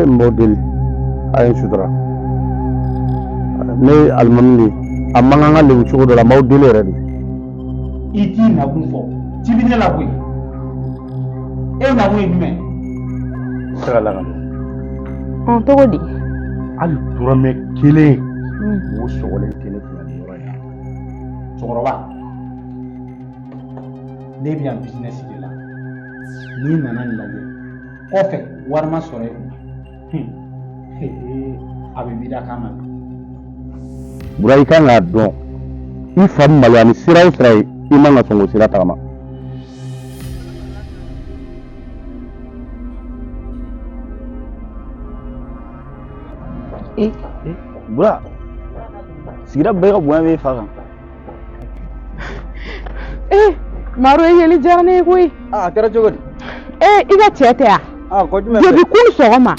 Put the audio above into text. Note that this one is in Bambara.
modèle ay sudra ne almamni amanga nga le chugo de la modèle redi iti na kunfo tibine la boy e na boy me sala la on to godi al turame kele wo sogole kele tuna yoro ya sogoroba ne bi am business de la ni nana ni laje ofe warma sore abi bida kama burai kan ga don I fam malani sira imanga songo sira tama bura sigira bega buya me faga maro yeli jarne koy kera jogodi iga tete ya ko jume debi kun sogoma